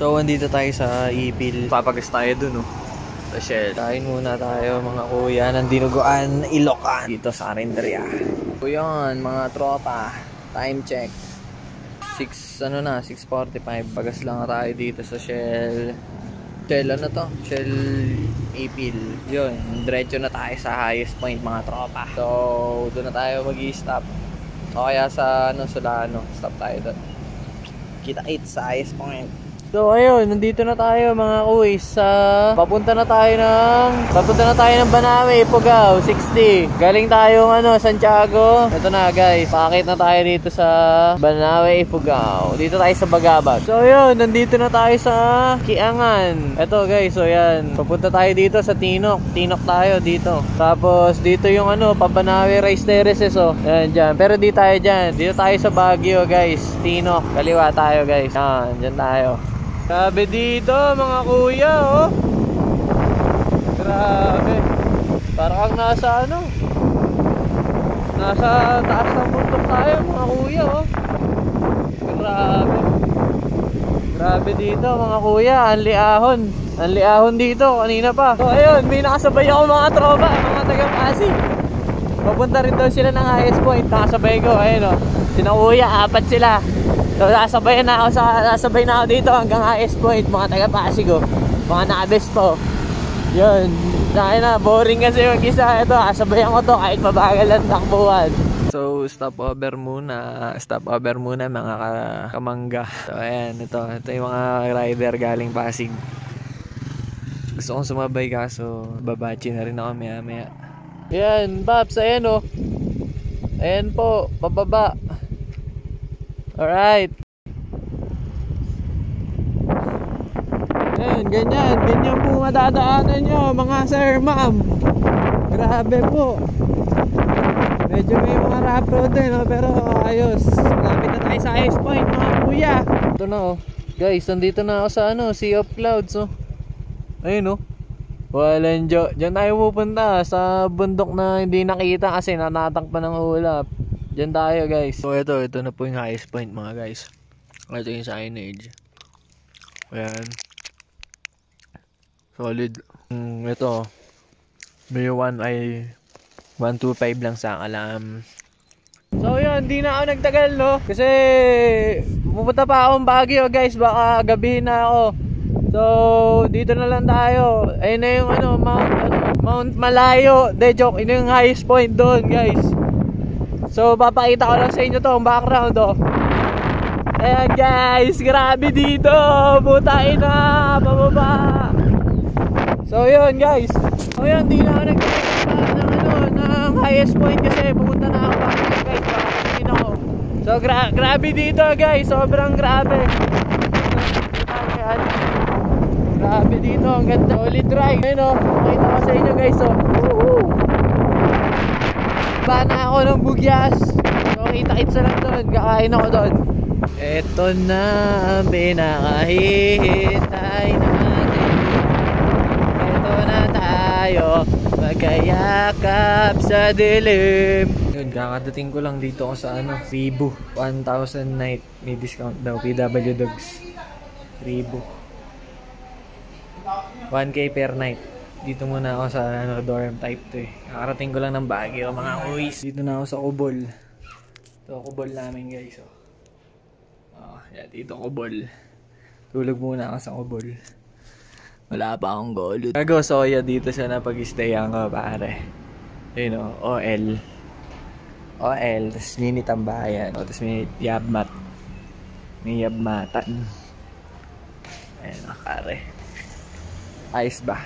So, andito tayo sa Ipil. Papagas tayo dun, sa Shell. Kain muna tayo, mga kuya, ng dinuguan, Ilocan. Dito sa Arendaria. So, yun, mga tropa. Time check. 6:45. Pagas lang tayo dito sa Shell. Shell, Shell Ipil. Yun, diretso na tayo sa highest point, mga tropa. So, doon na tayo mag-i-stop. O kaya sa, Solano. Stop tayo doon. Kita-kits sa highest point. So ayun, nandito na tayo mga kuys. Papunta na tayo ng Banawe, Ifugao, 60. Galing tayong Santiago. Ito na guys, paakit na tayo dito sa Banawe, Ifugao. Dito tayo sa Bagabag. So ayun, nandito na tayo sa Kiangan. Ito guys, so yan. Papunta tayo dito sa Tinok. Tinok tayo dito. Tapos dito yung Pabanawe Rice Terraces Yan dyan. Pero di tayo dyan. Dito tayo sa Baguio guys. Tinok. Kaliwa tayo guys. Yan, dyan tayo. Grabe dito mga kuya, Grabe. Parang nasa nasa taas ng bundok tayo mga kuya, Grabe. Grabe dito mga kuya, ang liahon dito kanina pa. So ayun, may nakasabay ako mga tropa, mga taga-Pasig. Papunta rin daw sila ng highest point, nakasabay ko, ayun sina kuya, 4 sila. So nasabay na ako dito hanggang highest point, mga taga-Pasig, mga nakabes po. Yun, na boring kasi yung isa. Ito, kasabayan ko to kahit mabagal ang takbuhan. So stop over muna mga kamangga. So ayan, ito yung mga rider galing Pasig. Gusto kong sumabay kaso babachi na rin ako maya. Yan, Babs, ayan ayan po, pababa. Alright. Ayan, ganyan po madadaanan nyo mga sir, ma'am. Grabe po. Medyo may mga rough road din, pero ayos. Lapit na tayo sa highest point mga kuya. Ito na guys, nandito na ako sa Sea of Clouds Ayun walang dyan tayo pupunta sa bundok na hindi nakita kasi nanatakpan ng ulap. Diyan tayo guys. So ito na po yung highest point mga guys. Ito yung signage. Ayan. Solid. Ito. May 1 ay 125 lang sa alam. So yun, hindi na ako nagtagal kasi pupunta pa akong Baguio guys. Baka gabihin na ako. So dito na lang tayo. Ayun na yung Mount Malayo. De joke, ito yung highest point doon guys. So papakita ko lang sa inyo ang background Ayan guys, grabe dito. Butain na, pababa. So yun guys. So yun, di na ako nagpunta ng highest point kasi pupunta na ako guys. Papakain ako. So grabe dito guys, sobrang grabe. Ayan. Grabe dito, ang ganda. Solid ride. Ayun pakita ko sa inyo guys Woohoo! Bana ako ng bugyas. So kita-kits na lang doon. Kakain ako doon. Eto na ang pinakahihintay natin. Eto na tayo, magkayakap sa dilim. Yun, kakadating ko lang dito ako sa Cebu. 1,000 night. May discount daw, PW Dogs. Cebu 1K per night. Dito muna ako sa dorm type 2 Kakarating ko lang ng Baguio mga uwis. Dito na ako sa Kubol. Ito Kubol namin guys yan, dito Kubol. Tulog muna ako sa Kubol. Wala pa akong gold. Gago soya dito sa napag-stayan ko pare. Ayun OL. Tapos mini tambayan. Tapos may yabmat. May yabmatan. Ayun pare. Ayos ba?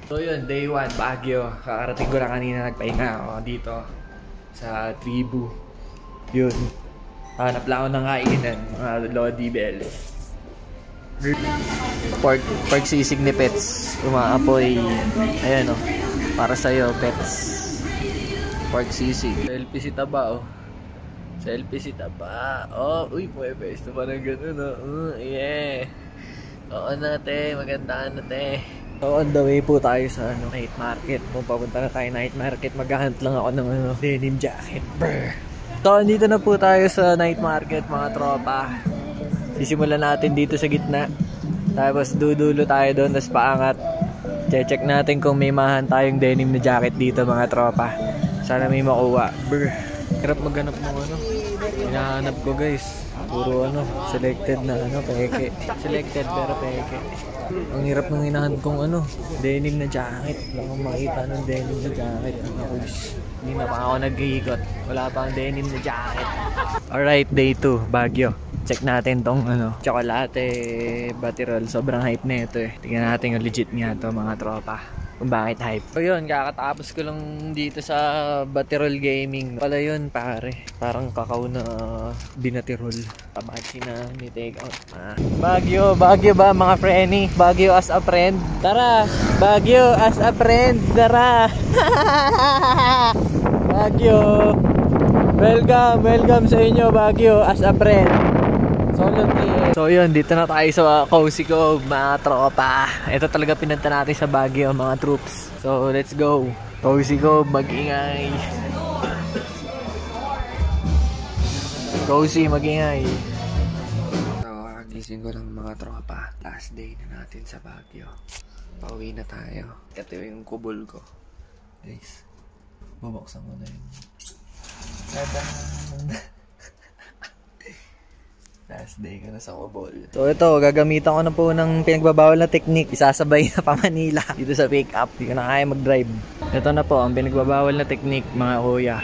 So yun, day 1, Baguio. Kakarating ko lang kanina, nagpahinga ako dito sa Tribu. Yun. Hanap lang ako ng kainan, mga Lodi Bells. Pork sisig ni Pets. Umaapoy. Ayan para sa'yo, Pets. Pork sisig. Sa LPC Taba Sa LPC Taba. Uy, pwesto pa ng ganun yeah. Oo nate, maganda nate. So on the way po tayo sa night market. Kung papunta na tayo night market, maghahunt lang ako ng denim jacket. Brr. So andito na po tayo sa night market mga tropa. Sisimulan natin dito sa gitna. Tapos dudulo tayo doon, tapos paangat. Check natin kung may mahan tayong denim na jacket dito mga tropa. Sana may makuha. Brr, hirap maghanap ng ano. Hinahanap ko guys. Puro ano, selected na ano, peke. Selected pero peke. Ang hirap ng hinahanap kong ano, denim na jacket. Wala akong makita ng denim na jacket. Hindi na pa ako nag-iikot. Wala pang denim na jacket. Alright, day 2, Baguio. Check natin tong ano, Chocolate Batirol. Sobrang hype na ito eh. Tingnan natin kung legit nga to mga tropa. Kung bakit hype. So yun, kakatapos ko lang dito sa Batirol Gaming. Pala yun pare. Parang kakao na binatirol. Pabachi na ni take out. Baguio ba mga frenny? Baguio as a friend. Tara! Baguio as a friend. Tara! Baguio! Welcome sa inyo Baguio as a friend. So yun, dito na tayo sa Cozy Cove mga tropa. Ito talaga pinunta natin sa Baguio mga troops. So let's go. Cozy Cove, mag-ingay. Cozy, mag-ingay. So gising ko lang mga tropa. Last day na natin sa Baguio. Pauwi na tayo. Ito yung kubol ko. Guys, bubuksan ko na yun. Last day ko na sa kubol. So ito, gagamitan ko na po ng pinagbabawal na technique. Isasabay na pa Manila dito sa pick up. Hindi ko na kaya mag-drive. Ito na po ang pinagbabawal na technique mga kuya.